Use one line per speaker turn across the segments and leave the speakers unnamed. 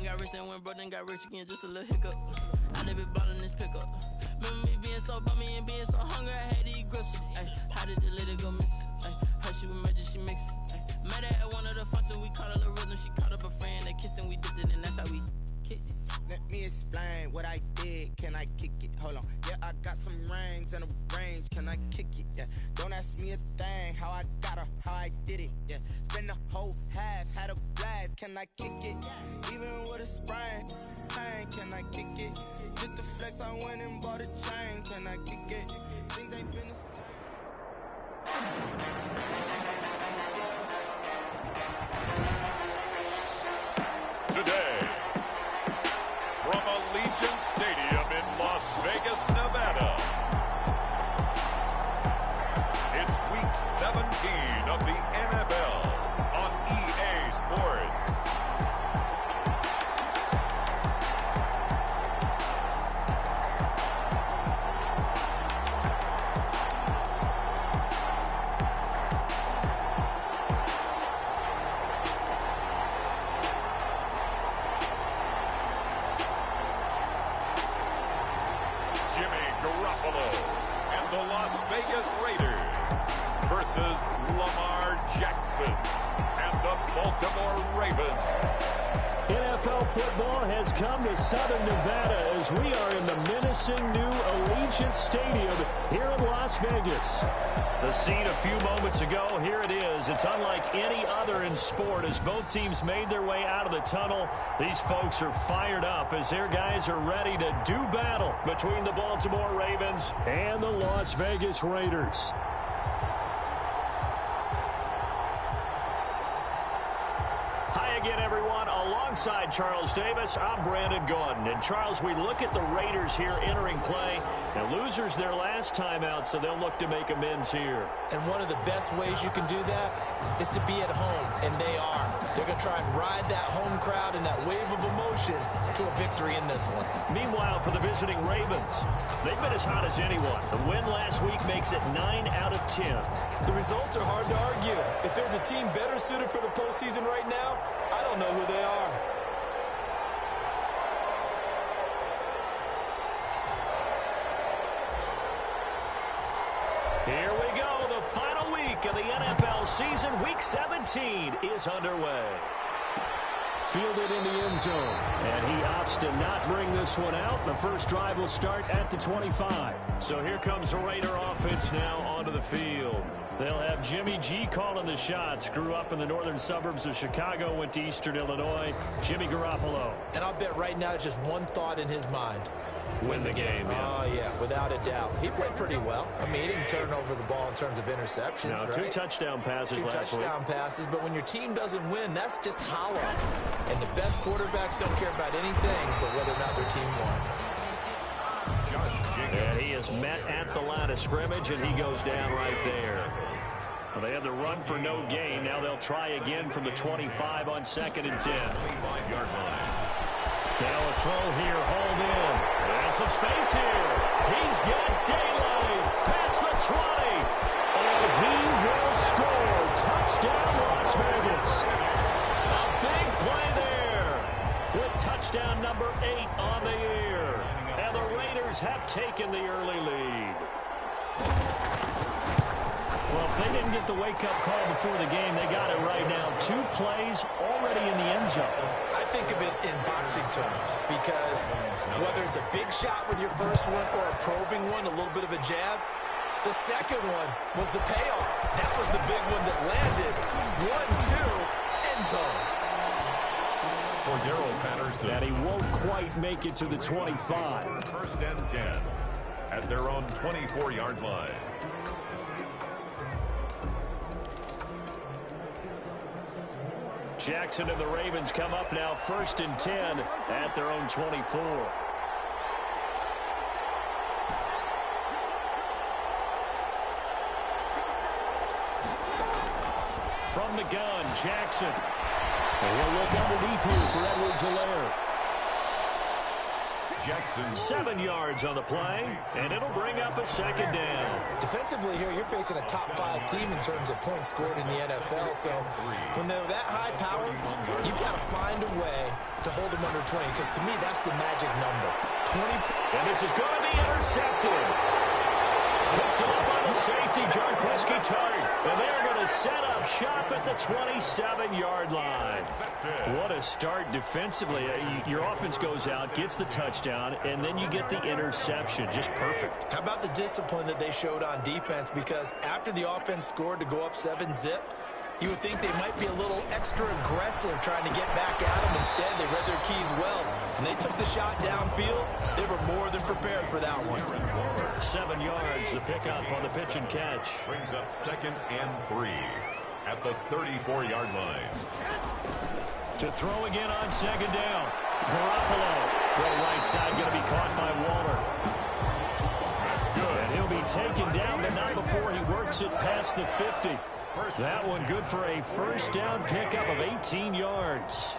Then got rich, then went broke, then got rich again, just a little hiccup. I live it ballin' this pickup. Remember me being so bummy and being so hungry, I had to eat gristle. Ay, how did the lady go miss? Ay, her she was magic, she mixed. Met her at one of the functions, we caught a little rhythm. She caught up a friend, they kissed and we dipped it, and that's how we kicked it.
Let me explain what I did. Can I kick it? Hold on. Yeah, I got some rings and a range. Can I kick it? Yeah. Don't ask me a thing. How I got her, how I did it. Yeah. Spend the whole half, had a blast. Can I kick it? Even with a sprain, pain. Can I kick it? Just the flex, I went and bought a chain. Can I kick it? Things ain't been the same.
Today, from Allegiant Stadium in Las Vegas, Nevada, it's Week 17 of the NFL on EA Sports. And the Las Vegas Raiders versus Lamar Jackson and the Baltimore Ravens.
NFL football has come to Southern Nevada as we are in the menacing new Allegiant Stadium here in Las Vegas. The scene a few moments ago, here it is. It's unlike any other in sport as both teams made their way out of the tunnel. These folks are fired up as their guys are ready to do battle between the Baltimore Ravens and the Las Vegas Raiders. Again, everyone, alongside Charles Davis, I'm Brandon Gordon. And Charles, we look at the Raiders here entering play. And losers their last time out, so they'll look to make amends here.
And one of the best ways you can do that is to be at home, and they are. They're going to try and ride that home crowd and that wave of emotion to a victory in this one.
Meanwhile, for the visiting Ravens, they've been as hot as anyone. The win last week makes it 9 out of 10.
The results are hard to argue. If there's a team better suited for the postseason right now, I don't know who they are.
Here we go. The final week of the NFL season. Week 17 is underway. Fielded in the end zone. And he opts to not bring this one out. The first drive will start at the 25. So here comes the Raider offense now onto the field. They'll have Jimmy G calling the shots. Grew up in the northern suburbs of Chicago, went to Eastern Illinois. Jimmy Garoppolo.
And I'll bet right now just one thought in his mind.
Win the game, yeah.
Oh, yeah, without a doubt. He played pretty well. I mean, he didn't turn over the ball in terms of interceptions,
no,
right?
2 touchdown passes last week. 2 touchdown
passes, but when your team doesn't win, that's just hollow. And the best quarterbacks don't care about anything but whether or not their team won.
And he is met at the line of scrimmage, and he goes down right there. Well, they had the run for no gain. Now they'll try again from the 25 on 2nd and 10.
5-yard line.
Now a throw here, hauled in. There's some space here. He's got daylight. Past the 20. And he will score. Touchdown, Las Vegas. A big play there with touchdown number 8 on the year. And the Raiders have taken the early lead. Well, if they didn't get the wake-up call before the game, they got it right now. 2 plays already in the end zone.
I think of it in boxing terms because whether it's a big shot with your first one or a probing one, a little bit of a jab, the second one was the payoff. That was the big one that landed. 1-2, end zone.
For Darrell Patterson.
And he won't quite make it to the 25.
1st and 10 at their own 24-yard line.
Jackson and the Ravens come up now 1st and 10 at their own 24. From the gun, Jackson. And he'll look underneath here for Edwards-Helaire.
Jackson.
7 yards on the play, and it'll bring up a 2nd down.
Defensively here, you're facing a top 5 team in terms of points scored in the NFL. So when they're that high power, you've got to find a way to hold them under 20, because to me, that's the magic number. 20.
And this is going to be intercepted. Picked up on the safety, Jarquiski Tart. And they're going to set up shop at the 27-yard line. What a start defensively. Your offense goes out, gets the touchdown, and then you get the interception. Just perfect.
How about the discipline that they showed on defense? Because after the offense scored to go up 7-zip, you would think they might be a little extra aggressive trying to get back at them. Instead, they read their keys well. When they took the shot downfield, they were more than prepared for that one.
7 yards, the pickup on the pitch and catch.
Brings up 2nd and 3 at the 34-yard line.
To throw again on 2nd down. Garoppolo. Throw right side, going to be caught by Waller.
That's good.
And he'll be taken down, but not before he works it past the 50. That one good for a first down pickup of 18 yards.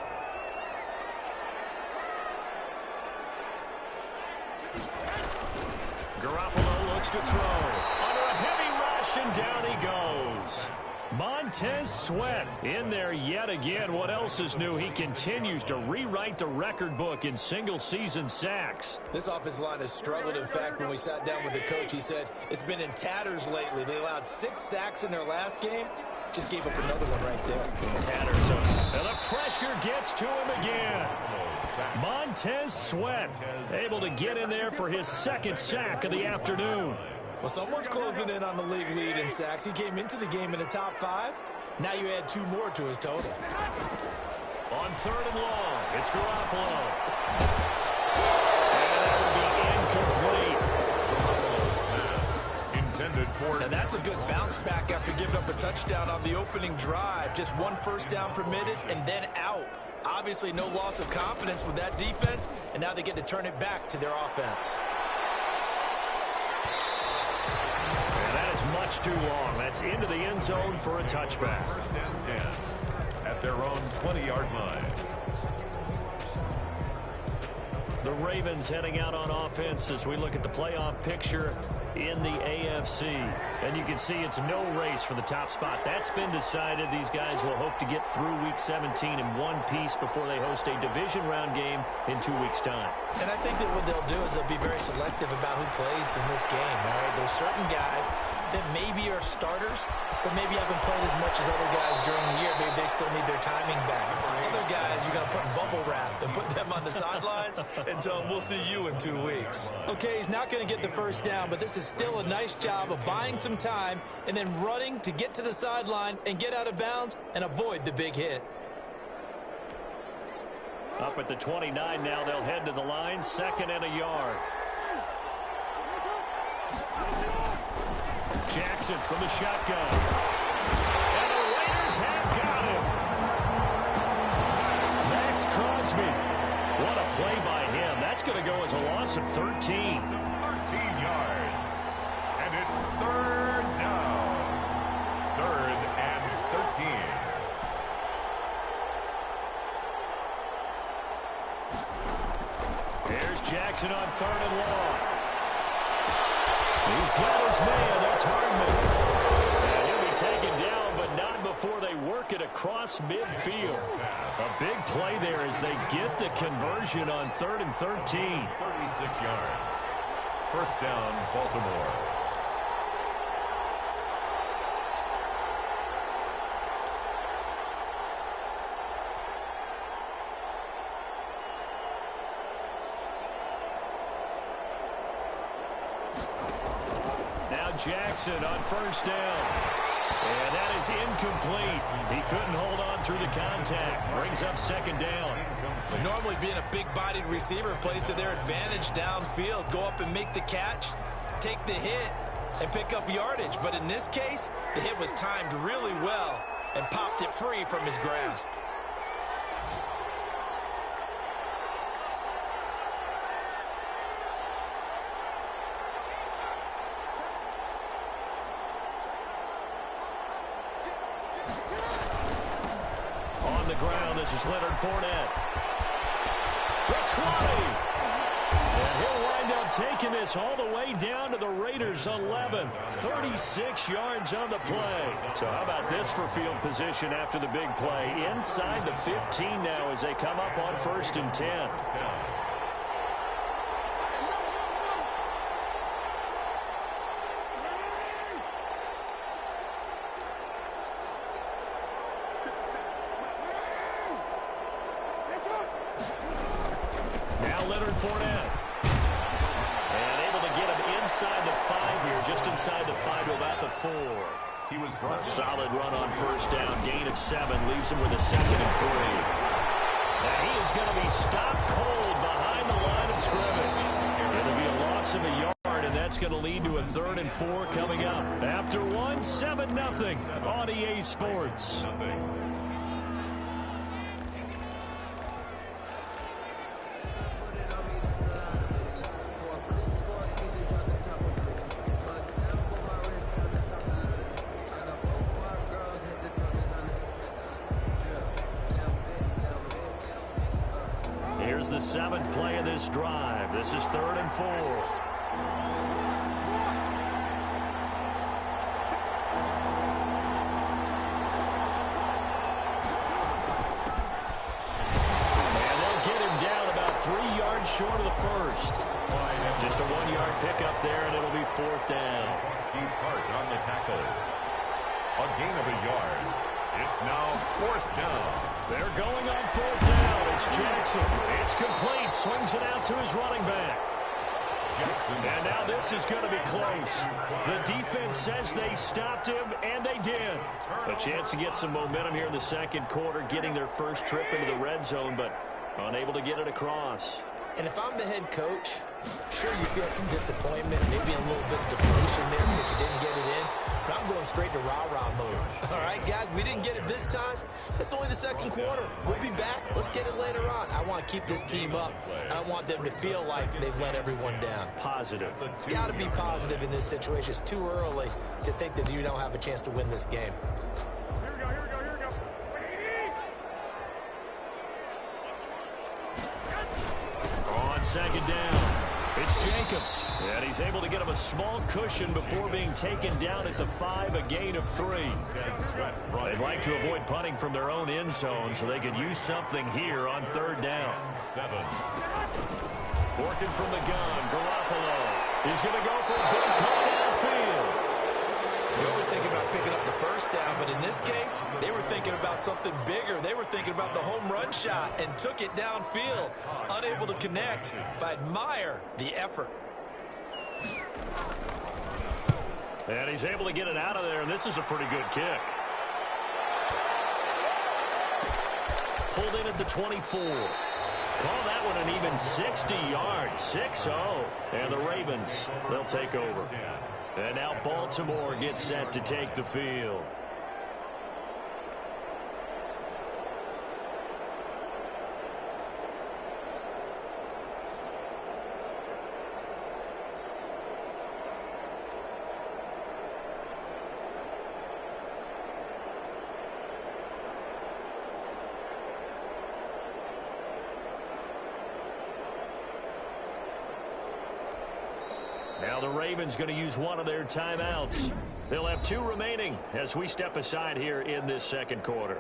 Garoppolo looks to throw. Under a heavy rush, and down he goes. Montez Sweat in there yet again. What else is new? He continues to rewrite the record book in single-season sacks.
This offensive line has struggled. In fact, when we sat down with the coach, he said it's been in tatters lately. They allowed 6 sacks in their last game. Just gave up another one right there.
Tatters, and the pressure gets to him again. Montez Sweat able to get in there for his 2nd sack of the afternoon.
Well, someone's closing in on the league lead in sacks. He came into the game in the top 5. Now you add 2 more to his total.
On 3rd and long, it's Garoppolo. And that will be incomplete.
Intended for.
Now that's a good bounce back after giving up a touchdown on the opening drive. Just 1 first down permitted and then out. Obviously no loss of confidence with that defense, and now they get to turn it back to their offense.
That is much too long. That's into the end zone for a touchback.
1st and 10 at their own 20-yard line.
The Ravens heading out on offense as we look at the playoff picture in the AFC. And you can see it's no race for the top spot. That's been decided. These guys will hope to get through Week 17 in one piece before they host a division round game in 2 weeks' time.
And I think that what they'll do is they'll be very selective about who plays in this game. All right? There's certain guys that maybe are starters, but maybe haven't played as much as other guys during the year. Maybe they still need their timing back. Other guys, you're going to put in bubble wrap and put them on the sidelines and tell them, we'll see you in 2 weeks. Okay, he's not going to get the first down, but this is still a nice job of buying some time and then running to get to the sideline and get out of bounds and avoid the big hit.
Up at the 29 now, they'll head to the line, 2nd and a yard. Jackson from the shotgun. And the Raiders have got him. Max Crosby. What a play by him. That's going to go as a loss of 13.
13 yards. And it's 3rd down. 3rd and 13.
There's Jackson on 3rd and long. He's got his man. That's Hardman. And he'll be taken down, but not before they work it across midfield. A big play there as they get the conversion on 3rd and 13.
36 yards. First down, Baltimore.
Jackson on first down. And that is incomplete. He couldn't hold on through the contact. Brings up 2nd down.
Normally being a big-bodied receiver plays to their advantage downfield. Go up and make the catch, take the hit, and pick up yardage. But in this case, the hit was timed really well and popped it free from his grasp.
On the ground, this is Leonard Fournette. The 20. And he'll wind up taking this all the way down to the Raiders' 11. 36 yards on the play. So how about this for field position after the big play? Inside the 15 now as they come up on 1st and 10.
Inside the 5 to about the 4.
He was
a solid run on 1st down. Gain of 7 leaves him with a 2nd and 3. And he is going to be stopped cold behind the line of scrimmage. It'll be a loss of a yard, and that's going to lead to a 3rd and 4 coming up. After 1, 7-0 on EA Sports. Here's the 7th play of this drive. This is 3rd and 4. And they'll get him down about 3 yards short of the 1st. Just a 1-yard pickup there, and it'll be 4th down.
Steve Hart on the tackle. A gain of a yard. It's now 4th down.
They're going on 4th down. It's Jackson. It's complete. Swings it out to his running back.
Jackson.
And now this is going to be close. The defense says they stopped him, and they did. A chance to get some momentum here in the 2nd quarter, getting their first trip into the red zone, but unable to get it across.
And if I'm the head coach, sure you feel some disappointment, maybe a little bit of deflation there because you didn't get it in, but I'm going straight to rah-rah mode. All right, guys, we didn't get it this time. It's only the 2nd quarter. We'll be back. Let's get it later on. I want to keep this team up. I don't want them to feel like they've let everyone down.
Positive.
Got to be positive in this situation. It's too early to think that you don't have a chance to win this game.
On 2nd down, it's Jacobs. And he's able to get him a small cushion before being taken down at the 5, a gain of 3. They'd like to avoid punting from their own end zone so they could use something here on 3rd down.
7.
Working from the gun, Garoppolo. He's going to go for a big play downfield.
You always think about picking up the 1st down, but in this case, they were thinking about something bigger. They were thinking about the home run shot and took it downfield. Unable to connect, but admire the effort.
And he's able to get it out of there, and this is a pretty good kick. Pulled in at the 24. Call that one an even 60 yards, 6-0. And the Ravens, they'll take over. And now Baltimore gets set to take the field. Now the Ravens going to use one of their timeouts. They'll have 2 remaining as we step aside here in this 2nd quarter.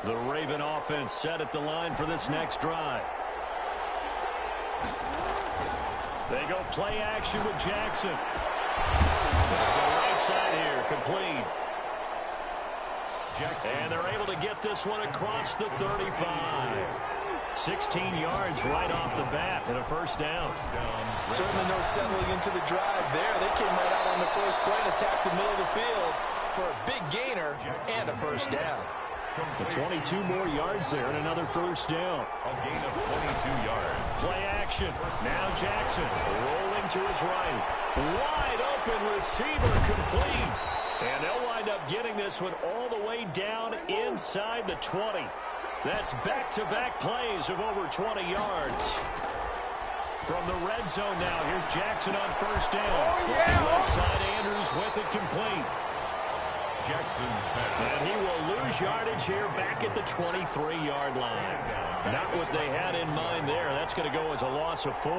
The Raven offense set at the line for this next drive. They go play action with Jackson. There's the right side here, complete. Jackson. And they're able to get this one across the 35. 16 yards right off the bat and a first down.
Certainly no settling into the drive there. They came right out on the first play and attacked the middle of the field for a big gainer and a first down.
The 22 more yards there and another first down.
A gain of 22 yards.
Play action. Now Jackson rolling to his right. Wide open receiver complete. And they'll wind up getting this one all the way down inside the 20. That's back-to-back plays of over 20 yards. From the red zone now, here's Jackson on first down.
Oh, yeah.
Left side, Andrews with it complete.
Jackson's back.
And he will lose yardage here back at the 23-yard line. Not what they had in mind there. That's going to go as a loss of 4.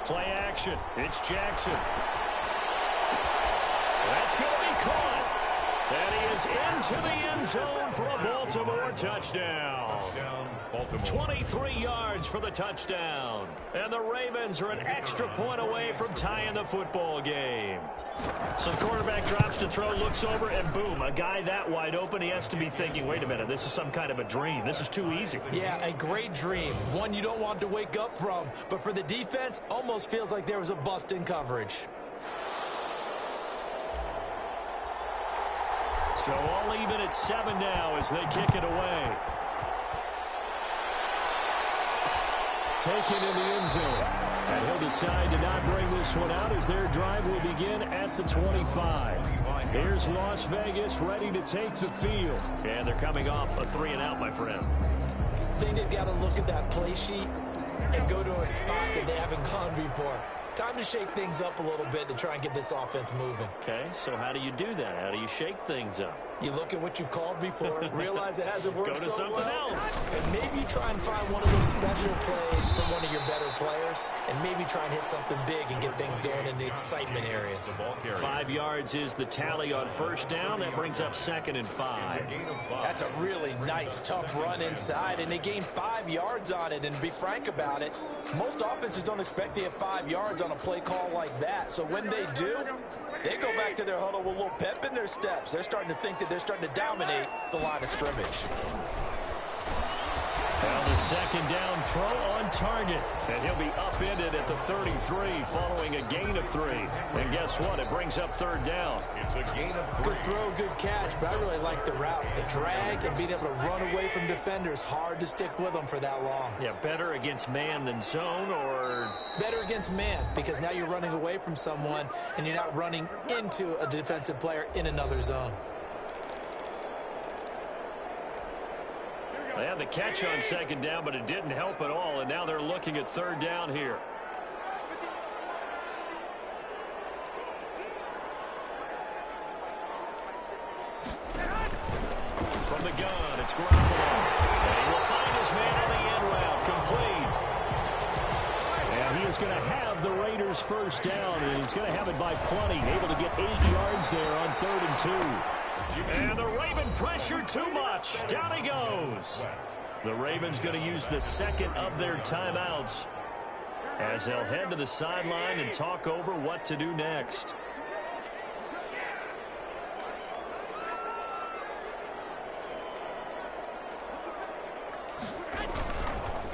Play action. It's Jackson. That's going to be caught. And he is into the end zone for a Baltimore touchdown. 23 yards for the touchdown. And the Ravens are an extra point away from tying the football game. So the quarterback drops to throw, looks over, and boom, a guy that wide open, he has to be thinking, wait a minute, this is some kind of a dream. This is too easy.
Yeah, a great dream. One you don't want to wake up from. But for the defense, almost feels like there was a bust in coverage.
So all even at 7 now as they kick it away. Taken in the end zone. And he'll decide to not bring this one out as their drive will begin at the 25. Here's Las Vegas ready to take the field. And they're coming off a 3-and-out, my friend.
I think they've got to look at that play sheet and go to a spot that they haven't gone before. Time to shake things up a little bit to try and get this offense moving.
Okay, so how do you do that? How do you shake things up?
You look at what you've called before, realize it hasn't worked
Go to
so
something
well,
else.
and maybe try and find one of those special plays from one of your better players, and maybe try and hit something big and get things going in the excitement area.
5 yards is the tally on first down. That brings up 2nd and 5.
That's a really nice, tough run inside, and they gained 5 yards on it. And to be frank about it, most offenses don't expect to hit 5 yards on a play call like that. So when they do, they go back to their huddle with a little pep in their steps. They're starting to think that they're starting to dominate the line of scrimmage.
Now the second down throw on target. And he'll be upended at the 33 following a gain of 3. And guess what? It brings up 3rd down.
It's a gain of 3.
Good throw, good catch, but I really like the route. The drag and being able to run away from defenders, hard to stick with them for that long.
Yeah, better against man than zone, or
better against man, because now you're running away from someone and you're not running into a defensive player in another zone.
they had the catch on 2nd down, but it didn't help at all, and now they're looking at 3rd down here. From the gun, it's Garoppolo. And he will find his man on the end route, complete. And he is going to have the Raiders first down, and he's going to have it by plenty, able to get 8 yards there on 3rd and 2. And the Raven pressure too much. Down he goes. The Ravens going to use the second of their timeouts as they'll head to the sideline and talk over what to do next.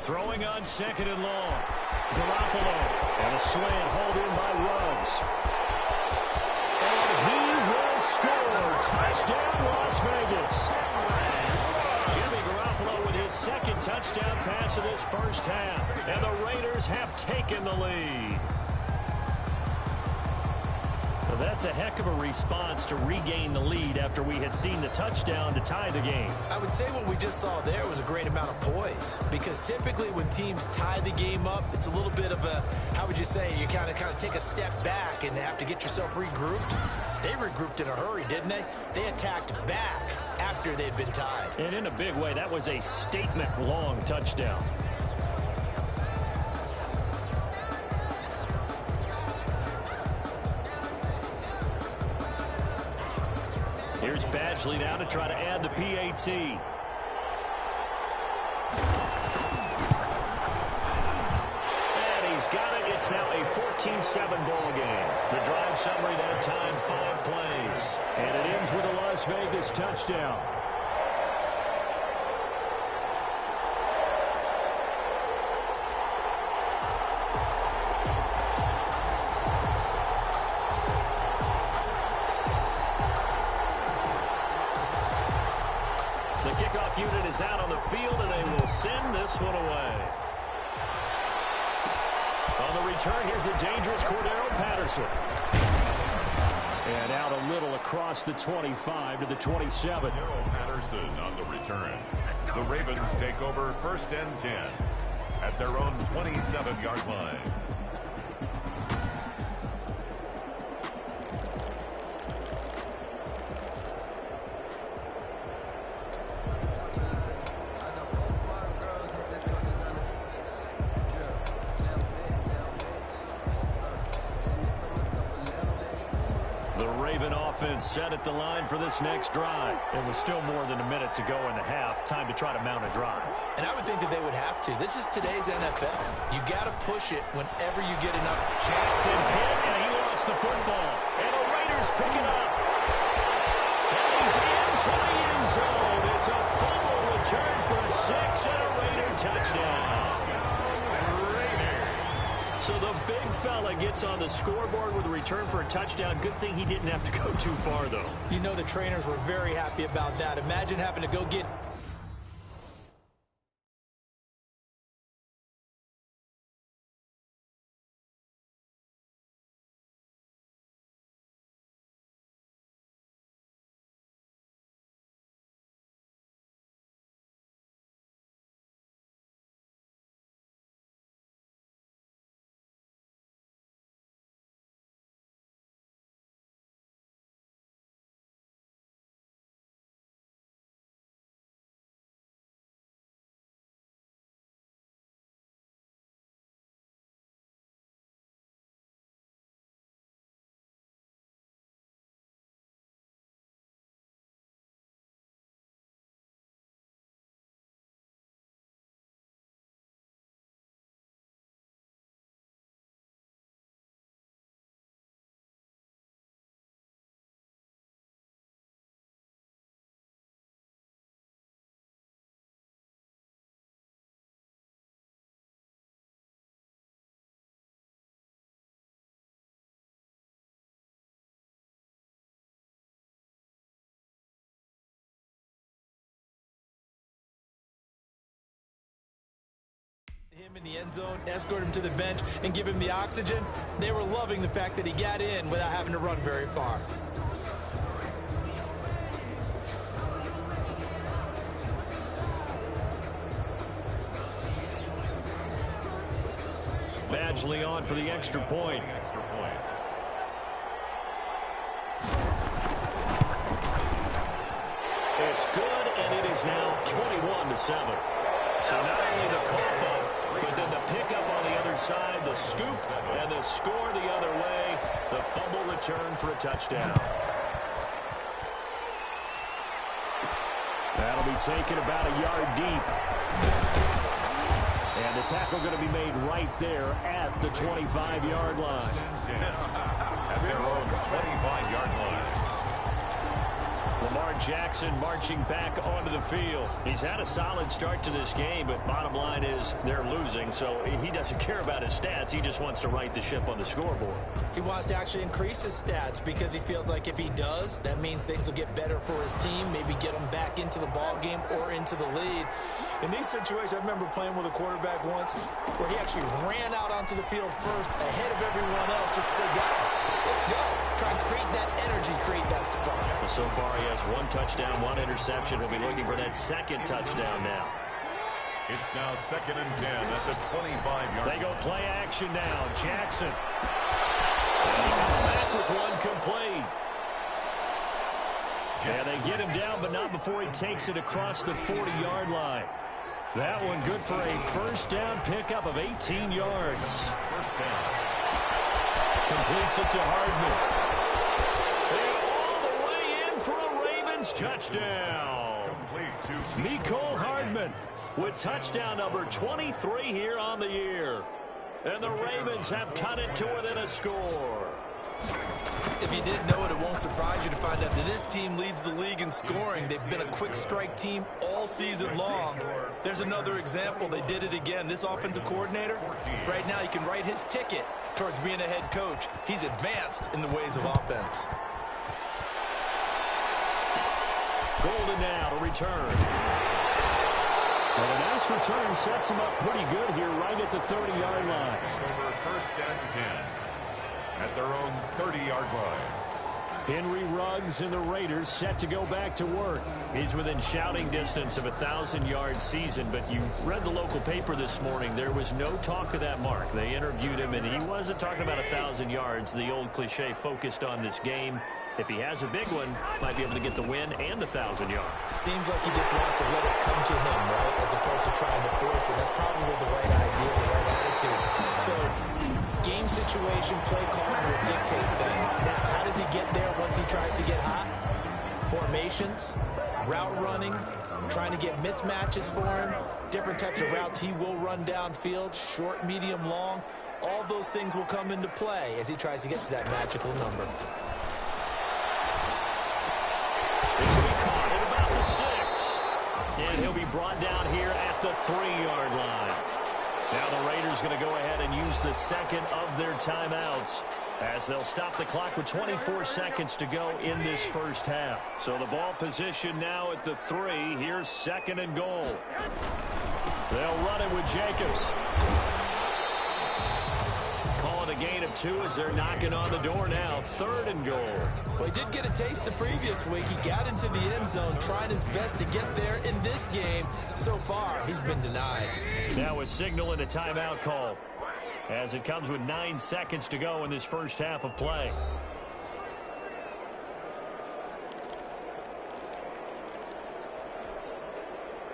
Throwing on 2nd and long. Garoppolo. And a slant hauled in by Ruggs. And he will score. Touchdown, Las Vegas. Jimmy Garoppolo with his 2nd touchdown pass of this first half. And the Raiders have taken the lead. Well, that's a heck of a response to regain the lead after we had seen the touchdown to tie the game.
I would say what we just saw there was a great amount of poise, because typically when teams tie the game up, it's a little bit of a, how would you say, you kind of take a step back and have to get yourself regrouped. They regrouped in a hurry, didn't they? They attacked back after they'd been tied.
And in a big way, that was a statement-long touchdown. Here's Badgley now to try to add the PAT. And he's got it. It's now a 14-7 ball game. The drive summary that time, 5 plays. And it ends with a Las Vegas touchdown. The kickoff unit is out on the field, and they will send this one away. On the return, here's a dangerous Cordero Patterson. And out a little across the 25 to the 27.
Cordero Patterson on the return. The Ravens take over 1st and 10 at their own 27-yard line.
Set at the line for this next drive. It was still more than a minute to go in the half. Time to try to mount a drive.
And I would think that they would have to. This is today's NFL. You got to push it whenever you get enough.
Jackson hit, and he lost the football. And the Raiders pick it up. And he's into the end zone. It's a fumble return for a 6 and a Raider touchdown. So the big fella gets on the scoreboard with a return for a touchdown. Good thing he didn't have to go too far, though.
You know the trainers were very happy about that. Imagine having to go get... him in the end zone, escort him to the bench, and give him the oxygen. They were loving the fact that he got in without having to run very far.
Badgley on for the extra point. It's good, and it is now 21-7. So not only the cough up, but then the pickup on the other side, the scoop, and the score the other way, the fumble return for a touchdown. That'll be taken about a yard deep. And the tackle going to be made right there at the 25-yard line.
At their own 25-yard line.
Lamar Jackson marching back onto the field. He's had a solid start to this game, but bottom line is they're losing, so he doesn't care about his stats. He just wants to right the ship on the scoreboard.
He wants to actually increase his stats because he feels like if he does, that means things will get better for his team, maybe get him back into the ball game or into the lead. In these situations, I remember playing with a quarterback once where he actually ran out onto the field first ahead of everyone else just to say, guys, let's go. Try and create that energy, create that spark.
Well, so far he has 1 touchdown, 1 interception. He'll be looking for that 2nd touchdown now.
It's now 2nd and 10 at the 25-yard line.
They go play action now. Jackson. And he comes back with 1 complete. Yeah, they get him down, but not before he takes it across the 40-yard line. That one good for a first down pickup of 18 yards.
First down.
Completes it to Hardman. And all the way in for a Ravens touchdown. Mecole Hardman with touchdown number 23 here on the year. And the Ravens have cut it to within a score.
If you didn't know it, it won't surprise you to find out that this team leads the league in scoring. They've been a quick strike team all season long. There's another example. They did it again. This offensive coordinator, right now you can write his ticket towards being a head coach. He's advanced in the ways of offense.
Golden now to return. And a nice return sets him up pretty good here right at the 30-yard line.
Over first and 10 at their own 30-yard line.
Henry Ruggs and the Raiders set to go back to work. He's within shouting distance of a 1,000-yard season, but you read the local paper this morning. There was no talk of that mark. They interviewed him, and he wasn't talking about 1,000 yards. The old cliche focused on this game. If he has a big one, might be able to get the win and the 1,000 yards.
Seems like he just wants to let it come to him, right, as opposed to trying to force it. That's probably the right idea, the right attitude. So game situation, play calling will dictate things. Now, how does he get there once he tries to get hot? Formations, route running, trying to get mismatches for him, different types of routes he will run downfield, short, medium, long. All those things will come into play as he tries to get to that magical number.
This will be caught at about the 6. And he'll be brought down here at the 3-yard line. Now the Raiders going to go ahead and use the second of their timeouts as they'll stop the clock with 24 seconds to go in this first half. So the ball position now at the 3. Here's second and goal. They'll run it with Jacobs. Call it a gain of 2 as they're knocking on the door now. Third and goal.
Well, he did get a taste the previous week. He got into the end zone, trying his best to get there in this game. So far, he's been denied.
Now a signal and a timeout call as it comes with 9 seconds to go in this first half of play.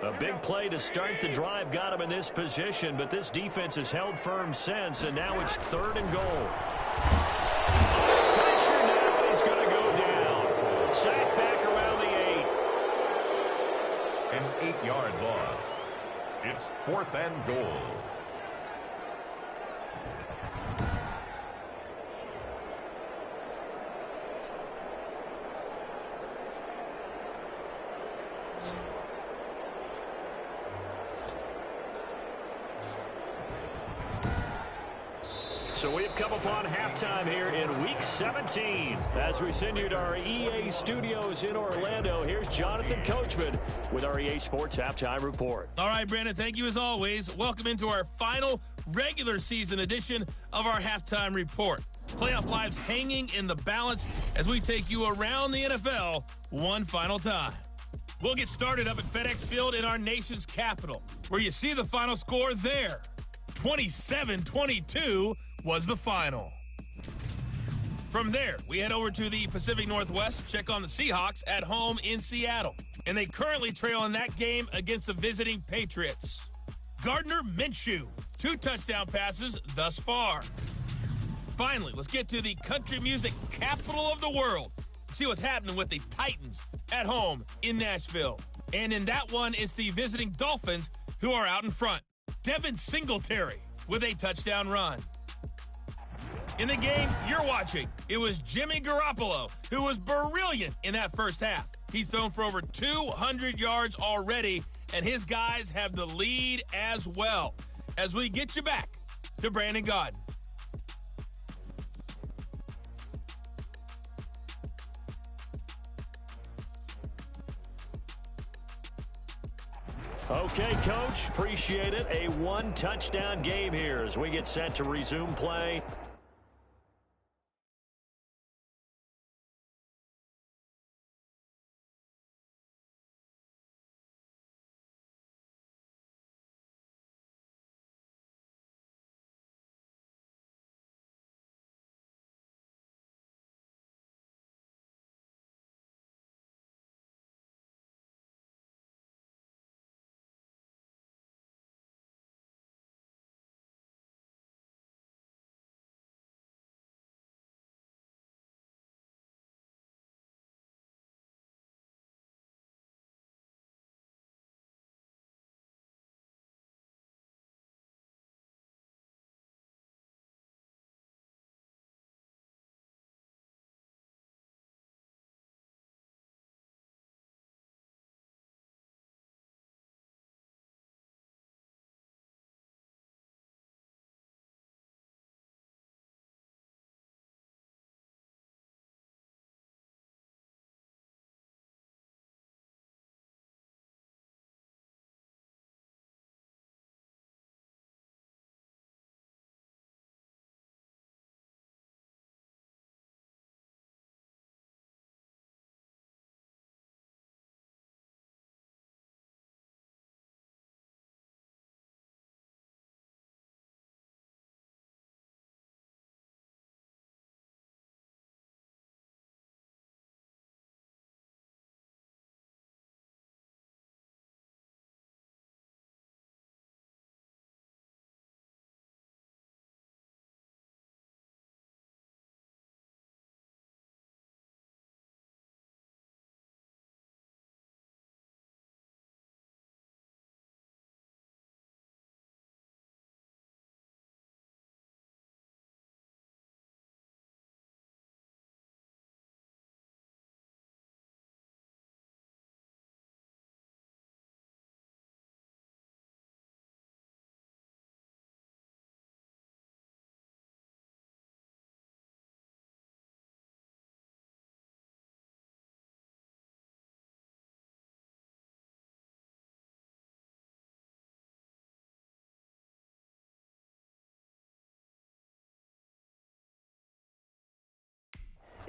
A big play to start the drive got him in this position, but this defense has held firm since, and now it's third and goal. Pressure now, he's going to go down. Sack back around the 8.
An 8-yard loss. It's fourth and goal.
So we've come upon halftime here in Week 17. As we send you to our EA studios in Orlando, here's Jonathan Coachman with our EA Sports Halftime Report.
All right, Brandon, thank you as always. Welcome into our final regular season edition of our Halftime Report. Playoff lives hanging in the balance as we take you around the NFL one final time. We'll get started up at FedEx Field in our nation's capital, where you see the final score there. 27-22 was the final. From there, we head over to the Pacific Northwest, check on the Seahawks at home in Seattle. And they currently trail in that game against the visiting Patriots. Gardner Minshew, 2 touchdown passes thus far. Finally, let's get to the country music capital of the world. See what's happening with the Titans at home in Nashville. And in that one, it's the visiting Dolphins who are out in front. Devin Singletary with a touchdown run. In the game you're watching, it was Jimmy Garoppolo who was brilliant in that first half. He's thrown for over 200 yards already, and his guys have the lead as well. As we get you back to Brandon Gaudin.
Okay, Coach, appreciate it. A 1-touchdown game here as we get set to resume play.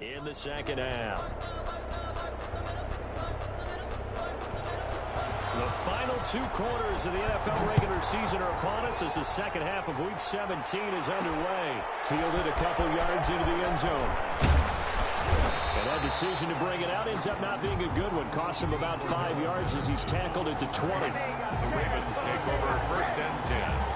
in the second half. The final 2 quarters of the NFL regular season are upon us as the second half of Week 17 is underway. Fielded a couple yards into the end zone. And that decision to bring it out ends up not being a good one. Cost him about 5 yards as he's tackled it to 20.
The Ravens take over first and 10.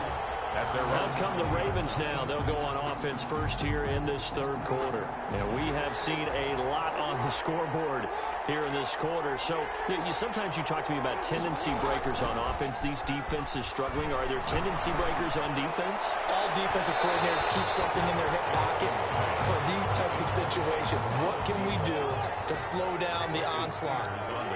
Out come the Ravens now. They'll go on offense first here in this third quarter. Now, we have seen a lot on the scoreboard here in this quarter. So, sometimes you talk to me about tendency breakers on offense. These defenses struggling. Are there tendency breakers on defense?
All defensive coordinators keep something in their hip pocket for these types of situations. What can we do to slow down the onslaught?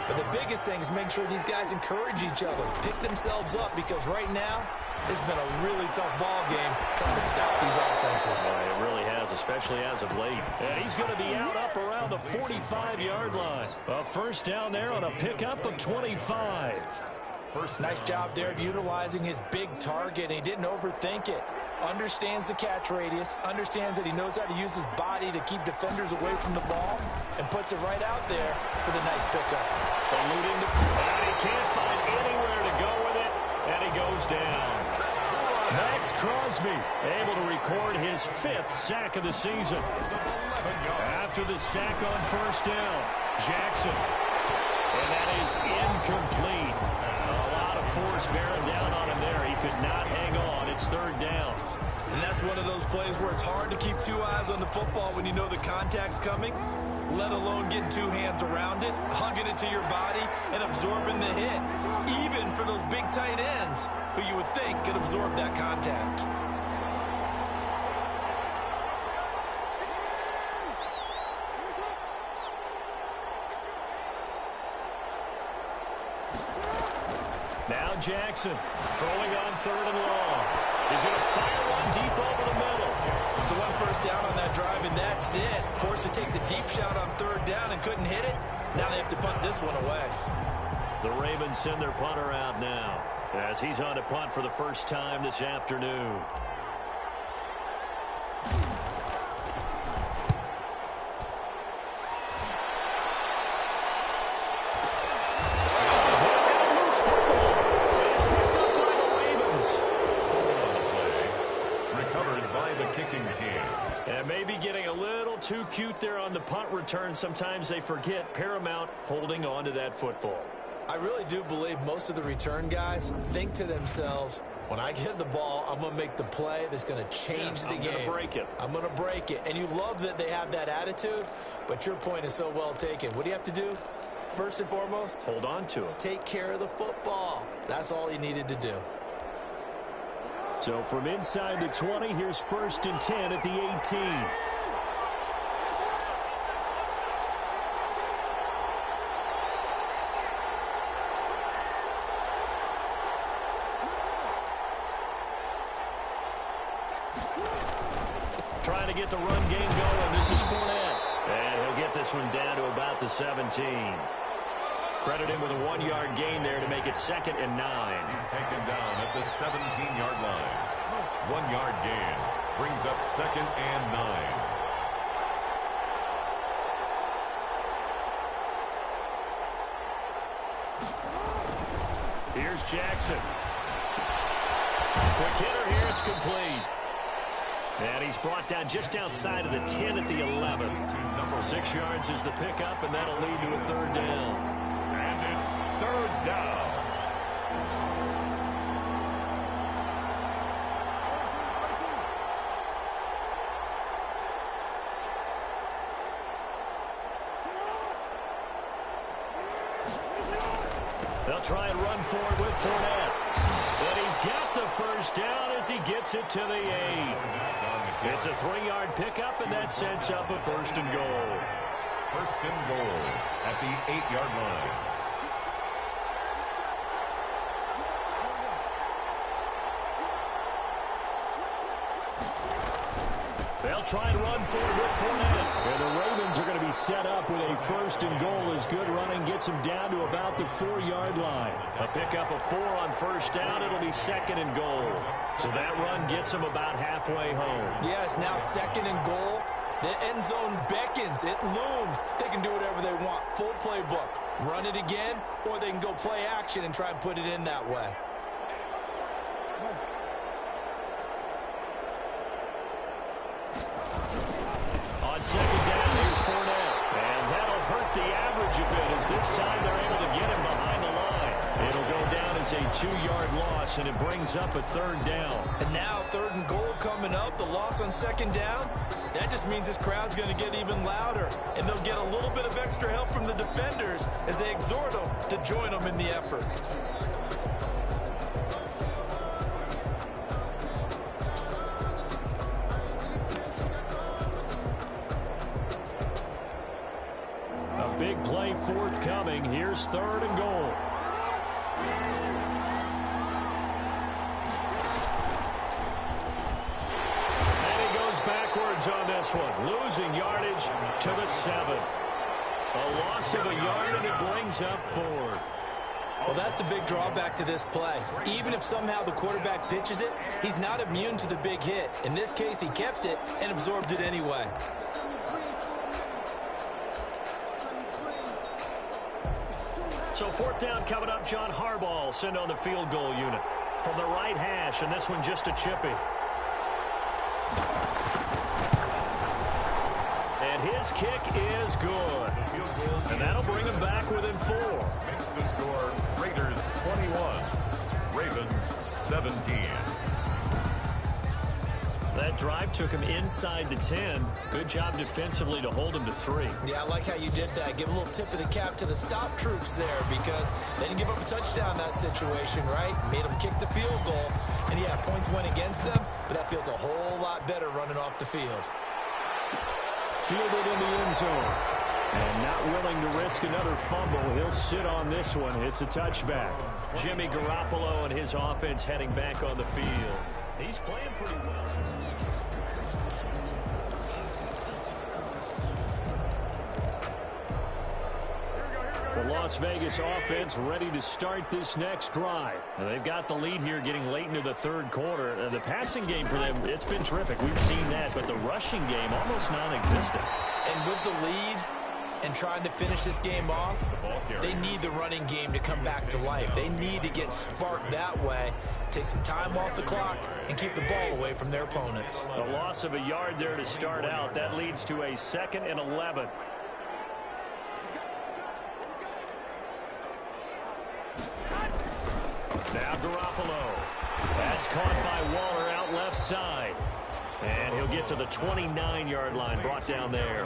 But the biggest thing is make sure these guys encourage each other, pick themselves up, because right now, it's been a really tough ball game trying to stop these offenses.
It really has, especially as of late. And he's going to be out up around the 45-yard line. A first down there on a pickup of 25.
Nice job there of utilizing his big target. He didn't overthink it. Understands the catch radius, understands that he knows how to use his body to keep defenders away from the ball, and puts it right out there for the nice pickup.
Eluding and he can't find anywhere to go with it, and he goes down. Max Crosby able to record his 5th sack of the season. After the sack on first down, Jackson. And that is incomplete. A lot of force bearing down on him there. He could not hang on. It's third down.
And that's one of those plays where it's hard to keep 2 eyes on the football when you know the contact's coming, let alone getting 2 hands around it, hugging it to your body, and absorbing the hit. Even for those big tight ends who you would think could absorb that contact.
Now Jackson throwing on third and long. He's going to fire one deep over the middle.
So 1 first down on that drive, and that's it. Forced to take the deep shot on third down and couldn't hit it. Now they have to punt this one away.
The Ravens send their punter out now as he's on to punt for the first time this afternoon. Too cute there on the punt return. Sometimes they forget paramount holding on to that football.
I really do believe most of the return guys think to themselves, when I get the ball, I'm going to make the play that's going to change the game.
I'm going to break it.
I'm going to break it. And you love that they have that attitude, but your point is so well taken. What do you have to do? First and foremost,
hold on to it.
Take care of the football. That's all he needed to do.
So from inside the 20, here's first and 10 at the 18. Trying to get the run game going. This is Fournette. And he'll get this one down to about the 17. Credit him with a 1-yard gain there to make it 2nd and 9.
He's taken down at the 17-yard line. 1-yard gain brings up 2nd and 9.
Here's Jackson. Quick hitter here. It's complete. And he's brought down just outside of the 10 at the 11. 6 yards is the pickup, and that'll lead to a third down.
And it's third down.
They'll try and run forward with Fournette. And he's got the first down as he gets it to the 8. It's a 3-yard pickup, and that sets up a first and goal.
First and goal at the 8-yard line.
They'll try and run forward with Fournette. And the Ravens are going to be set up with a first and goal as good running gets them down to about the 4-yard line. A pickup of 4 on first down. It'll be 2nd and goal. So that run gets them about halfway home.
Yeah, it's now 2nd and goal. The end zone beckons. It looms. They can do whatever they want. Full playbook. Run it again, or they can go play action and try and put it in that way.
On second down, here's Fournette. And that'll hurt the average a bit as this time they're able to get him behind the line. It'll go down as a 2-yard loss, and it brings up a third down.
And now 3rd and goal coming up. The loss on second down. That just means this crowd's going to get even louder. And they'll get a little bit of extra help from the defenders as they exhort them to join them in the effort.
A big play forthcoming. Here's 3rd and goal. Backwards on this one, losing yardage to the 7. A loss of a yard, and it brings up 4th.
Well, that's the big drawback to this play. Even if somehow the quarterback pitches it, he's not immune to the big hit. In this case, he kept it and absorbed it anyway.
So 4th down coming up. John Harbaugh sent on the field goal unit from the right hash, and this one just a chippy. And his kick is good. And that'll bring him back within 4.
Makes the score Raiders 21, Ravens 17.
That drive took him inside the 10. Good job defensively to hold him to 3.
Yeah, I like how you did that. Give a little tip of the cap to the stop troops there because they didn't give up a touchdown in that situation, right? Made them kick the field goal. And, yeah, points went against them, but that feels a whole lot better running off the field.
Fielded in the end zone. And not willing to risk another fumble. He'll sit on this one. It's a touchback. Jimmy Garoppolo and his offense heading back on the field. He's playing pretty well. The Las Vegas offense ready to start this next drive. Now they've got the lead here getting late into the 3rd quarter. The passing game for them, it's been terrific. We've seen that, but the rushing game almost non-existent.
And with the lead and trying to finish this game off, they need the running game to come back to life. They need to get sparked that way, take some time off the clock, and keep the ball away from their opponents.
A loss of a yard there to start out. That leads to a 2nd and 11. Now Garoppolo. That's caught by Waller out left side. And he'll get to the 29-yard line, brought down there.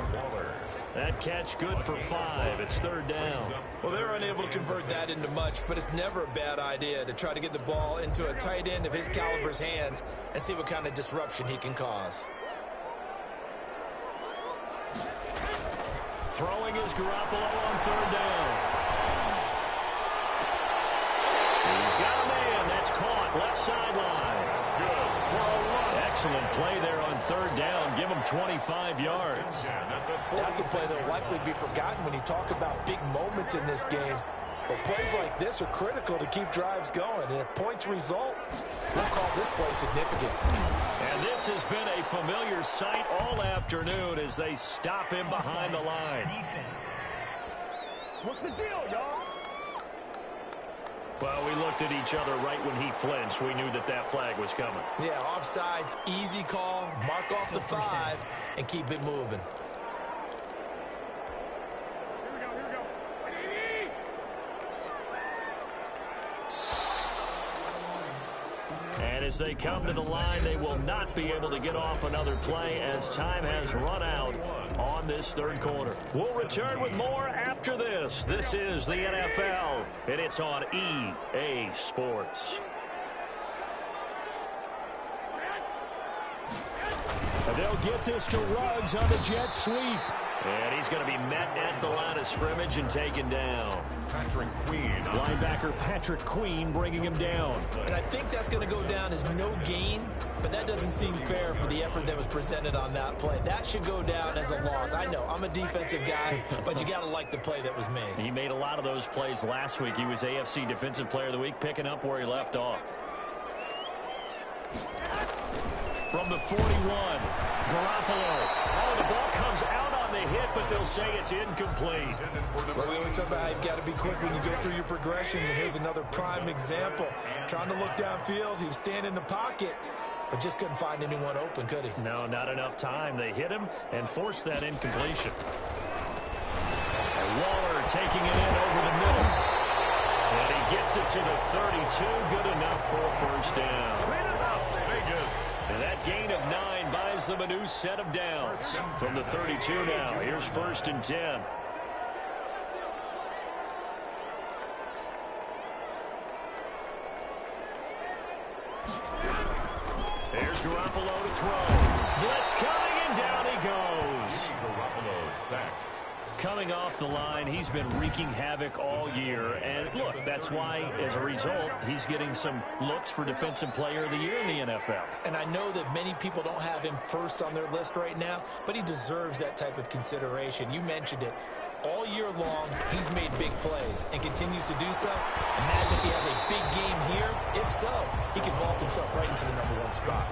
That catch good for 5. It's 3rd down.
Well, they're unable to convert that into much, but it's never a bad idea to try to get the ball into a tight end of his caliber's hands and see what kind of disruption he can cause.
Throwing is Garoppolo on 3rd down. He's got a man. That's caught. Left sideline. That's good. Excellent play there on 3rd down. Give him 25 yards.
That's a play that will likely be forgotten when you talk about big moments in this game. But plays like this are critical to keep drives going. And if points result, we'll call this play significant.
And this has been a familiar sight all afternoon as they stop him behind the line.
Defense. What's the deal, y'all?
Well, we looked at each other right when he flinched. We knew that that flag was coming.
Yeah, offsides, easy call, mark off the 5, and keep it moving.
And as they come to the line, they will not be able to get off another play as time has run out on this 3rd quarter. We'll return with more after this. This is the NFL, and it's on EA Sports. And they'll get this to Ruggs on the jet sweep. And he's going to be met at the line of scrimmage and taken down.
Patrick Queen.
Linebacker Patrick Queen bringing him down.
And I think that's going to go down as no gain, but that doesn't seem fair for the effort that was presented on that play. That should go down as a loss. I know, I'm a defensive guy, but you got to like the play that was made.
He made a lot of those plays last week. He was AFC Defensive Player of the Week, picking up where he left off. from the 41. Garoppolo. Oh, the ball comes out on the hit, but they'll say it's incomplete.
Well, we always talk about how you've got to be quick when you go through your progressions, and here's another prime example. Trying to look downfield, he was standing in the pocket, but just couldn't find anyone open, could he?
No, not enough time. They hit him and forced that incompletion. And Waller taking it in over the middle. And he gets it to the 32. Good enough for a first down.
Las Vegas.
And that gain of 9 buys them a new set of downs. From the 32 now, here's 1st and 10. There's Garoppolo to throw. Blitz coming, and down he goes.
Garoppolo sacked.
Coming off the line, he's been wreaking havoc all year. And look, that's why, as a result, he's getting some looks for Defensive Player of the Year in the NFL.
And I know that many people don't have him first on their list right now, but he deserves that type of consideration. You mentioned it. All year long, he's made big plays and continues to do so. Imagine if he has a big game here. If so, he can vault himself right into the #1 spot.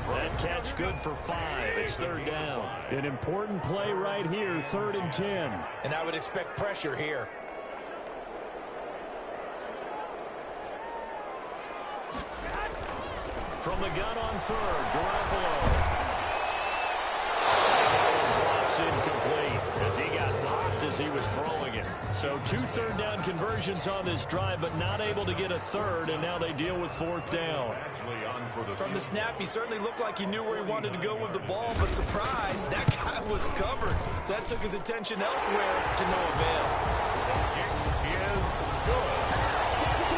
That catch good for 5. It's 3rd down. An important play right here, 3rd and 10.
And I would expect pressure here.
From the gun on 3rd, Garoppolo. Drops incomplete as he got popped as he was throwing it. So 2 3rd down conversions on this drive, but not able to get a 3rd, and now they deal with 4th down.
From the snap, he certainly looked like he knew where he wanted to go with the ball, but surprise, that guy was covered. So that took his attention elsewhere to no avail.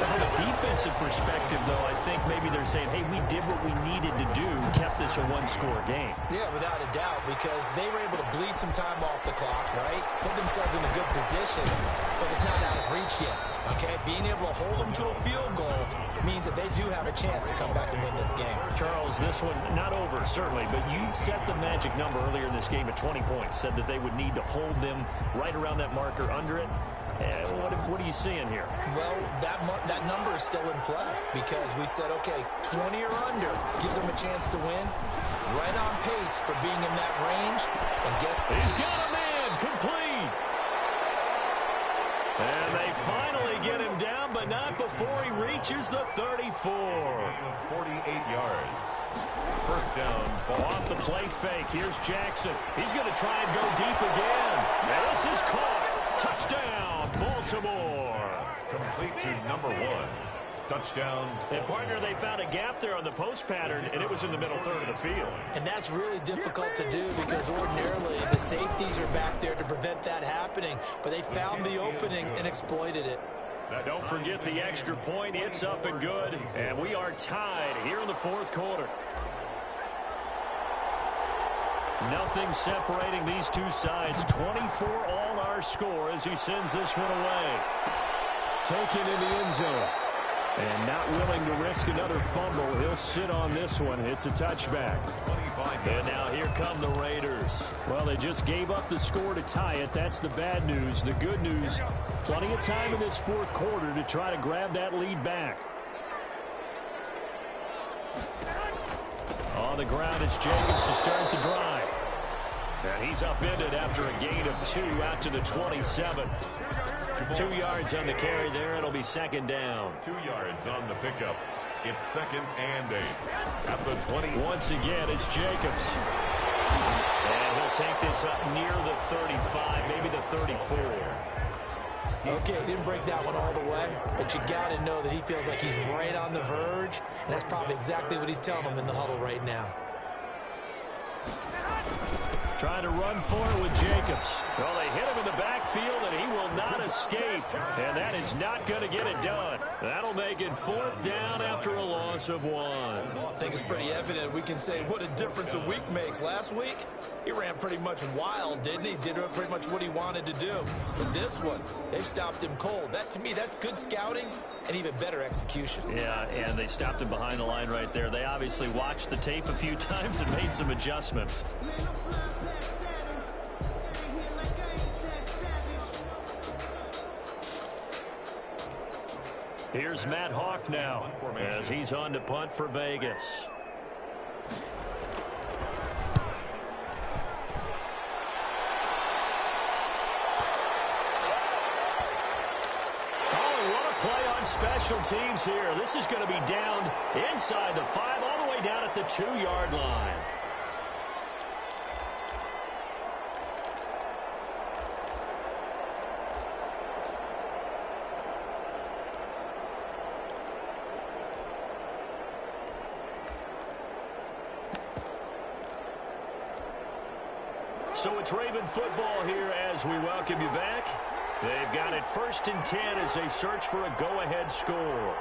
From a defensive perspective, though, I think maybe they're saying, hey, we did what we needed to do, kept this a 1-score game.
Yeah, without a doubt, because they were able to bleed some time off the clock, right? Put themselves in a good position, but it's not out of reach yet, okay? Being able to hold them to a field goal means that they do have a chance to come back and win this game.
Charles, this one not over, certainly, but you set the magic number earlier in this game at 20 points, said that they would need to hold them right around that marker under it. What are you seeing here?
Well, that number is still in play because we said, okay, 20 or under gives them a chance to win. Right on pace for being in that range. And
He's got a man, complete. And they finally get him down, but not before he reaches the 34.
48 yards. First down.
Ball off the play fake. Here's Jackson. He's going to try and go deep again. And this is caught. Touchdown, Baltimore.
Complete to #1. Touchdown.
And, partner, they found a gap there on the post pattern, and it was in the middle 3rd of the field.
And that's really difficult to do because ordinarily the safeties are back there to prevent that happening. But they found the opening and exploited it.
Don't forget the extra point. It's up and good. And we are tied here in the 4th quarter. Nothing separating these two sides. 24 all our score as he sends this one away. Taken in the end zone. And not willing to risk another fumble. He'll sit on this one. It's a touchback. And now here come the Raiders. Well, they just gave up the score to tie it. That's the bad news. The good news, plenty of time in this 4th quarter to try to grab that lead back. On the ground, it's Jacobs to start the drive. And he's upended after a gain of 2 out to the 27. 2 yards on the carry there. It'll be 2nd down.
2 yards on the pickup. It's 2nd and 8. At the 20.
Once again, it's Jacobs. And he'll take this up near the 35, maybe the 34.
Okay, he didn't break that one all the way, but you got to know that he feels like he's right on the verge, and that's probably exactly what he's telling them in the huddle right now.
Trying to run for it with Jacobs. Well, they hit him in the backfield, and he will not escape. And that is not going to get it done. That'll make it 4th down after a loss of 1.
I think it's pretty evident. We can say what a difference a week makes. Last week, he ran pretty much wild, didn't he? Did pretty much what he wanted to do. But this one, they stopped him cold. That, to me, that's good scouting and even better execution.
Yeah, and they stopped him behind the line right there. They obviously watched the tape a few times and made some adjustments. Here's Matt Hawk now as he's on to punt for Vegas. special teams here. This is going to be down inside the 5, all the way down at the 2-yard line. So it's Raven football here as we welcome you back. They've got it 1st and 10 as they search for a go-ahead score.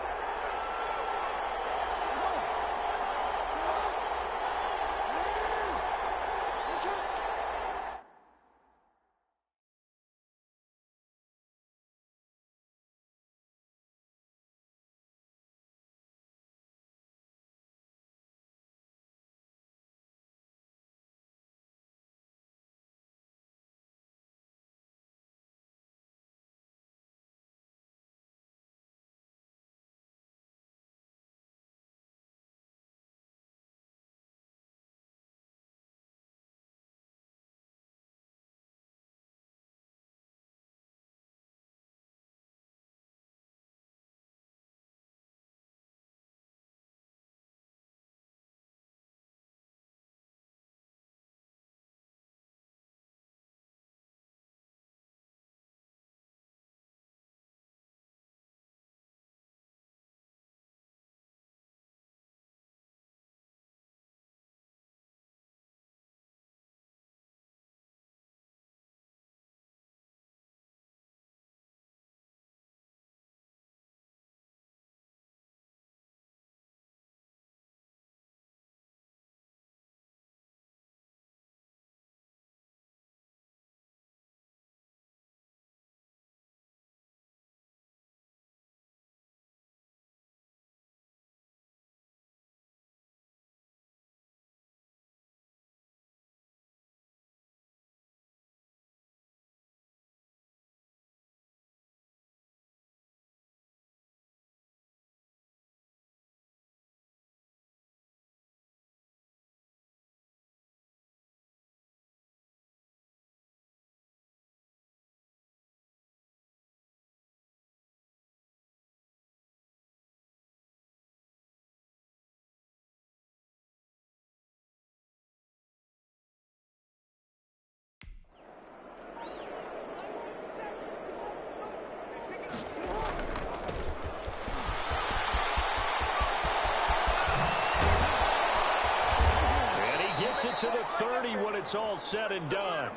It to the 30 when it's all said and done.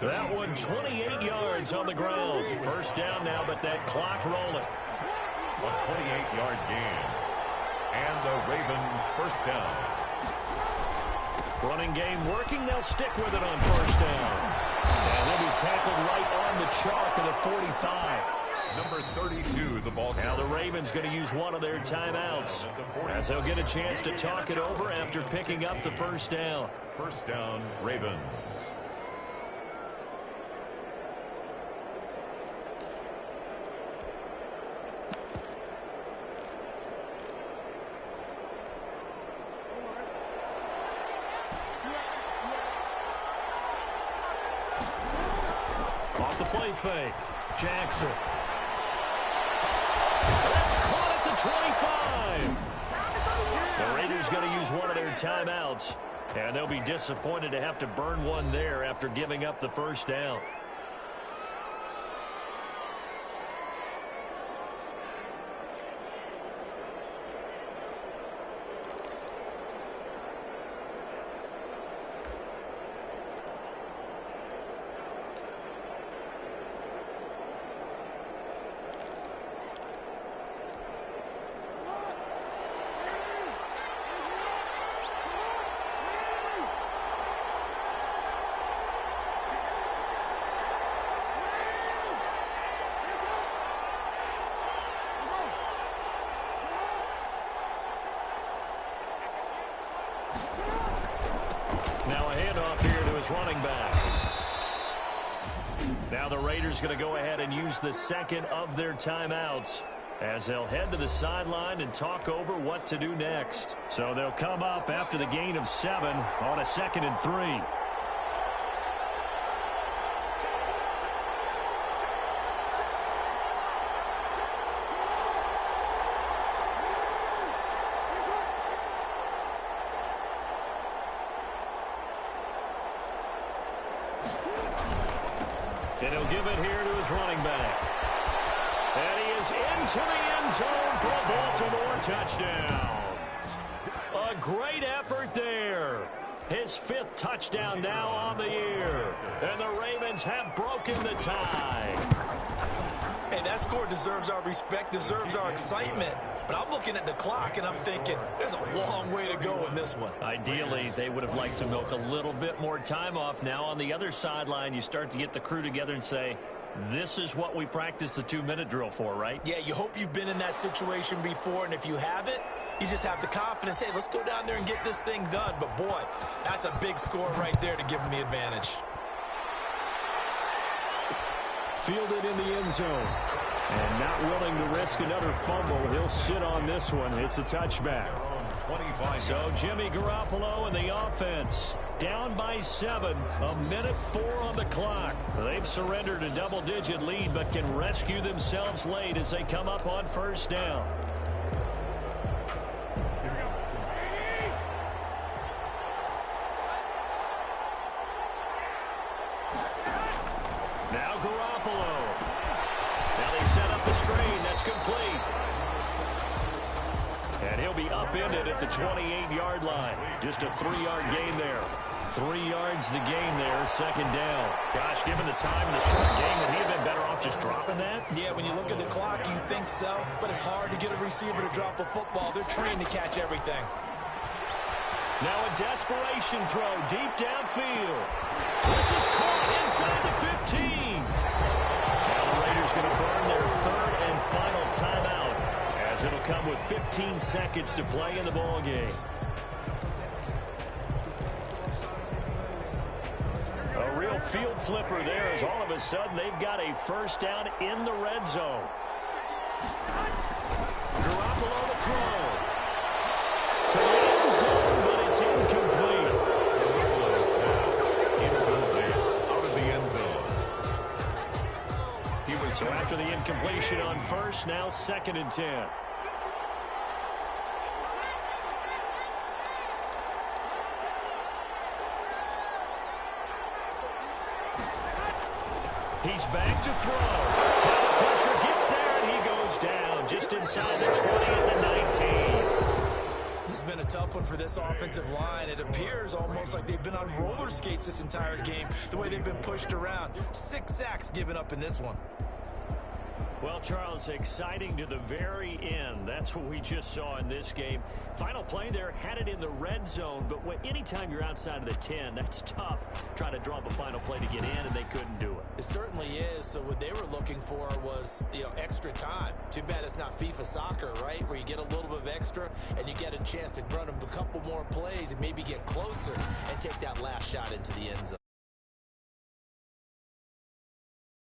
That one 28 yards on the ground. 1st down now, but that clock rolling.
A 28-yard gain. And the Raven 1st down.
Running game working. They'll stick with it on 1st down. And he'll be tackled right on the chalk of the 45.
Number 32, the ball.
Now the Ravens going to use one of their timeouts as they'll get a chance to talk it over after picking up the 1st down.
1st down, Ravens.
Off the play fake. Jackson. That's caught at the 25. The Raiders going to use one of their timeouts, and they'll be disappointed to have to burn one there after giving up the 1st down. Now a handoff here to his running back. Now the Raiders going to go ahead and use the 2nd of their timeouts as they'll head to the sideline and talk over what to do next. So they'll come up after the gain of 7 on a 2nd and 3. And he'll give it here to his running back. And he is into the end zone for a Baltimore touchdown. A great effort there. His 5th touchdown now on the year. And the Ravens have broken the tie.
Hey, that score deserves our respect, deserves our excitement. But I'm looking at the clock, and I'm thinking, there's a long way to go in this one.
Ideally, they would have liked to milk a little bit more time off. Now, on the other sideline, you start to get the crew together and say, this is what we practiced the 2-minute drill for, right?
Yeah, you hope you've been in that situation before, and if you haven't, you just have the confidence, hey, let's go down there and get this thing done. But, boy, that's a big score right there to give them the advantage.
Fielded in the end zone. And not willing to risk another fumble. He'll sit on this one. It's a touchback. So Jimmy Garoppolo and the offense down by 7. 1:04 on the clock. They've surrendered a double-digit lead but can rescue themselves late as they come up on first down. Now Garoppolo. Now they set up the screen. That's complete. And he'll be upended at the 28-yard line. Just a 3-yard gain there. 3 yards the gain there, second down. Gosh, given the time in the short game, would he have been better off just dropping that?
Yeah, when you look at the clock, you think so. But it's hard to get a receiver to drop a football. They're trained to catch everything.
Now a desperation throw deep downfield. This is caught inside the 15. Now the Raiders going to burn their 3rd and final timeout as it'll come with 15 seconds to play in the ball game. A real field flipper there as all of a sudden they've got a first down in the red zone. Garoppolo to throw. To the end zone, but it's incomplete.
Out of the end zone.
So after the incompletion on first, now 2nd and 10. He's back to throw. Now the pressure gets there, and he goes down just inside the 20 at the 19.
This has been a tough one for this offensive line. It appears almost like they've been on roller skates this entire game, the way they've been pushed around. 6 sacks given up in this one.
Well, Charles, exciting to the very end. That's what we just saw in this game. Final play there, had it in the red zone, but anytime you're outside of the 10, that's tough. Trying to draw up a final play to get in, and they couldn't do it.
It certainly is. So what they were looking for was, extra time. Too bad it's not FIFA soccer, right, where you get a little bit of extra and you get a chance to run them a couple more plays and maybe get closer and take that last shot into the end zone.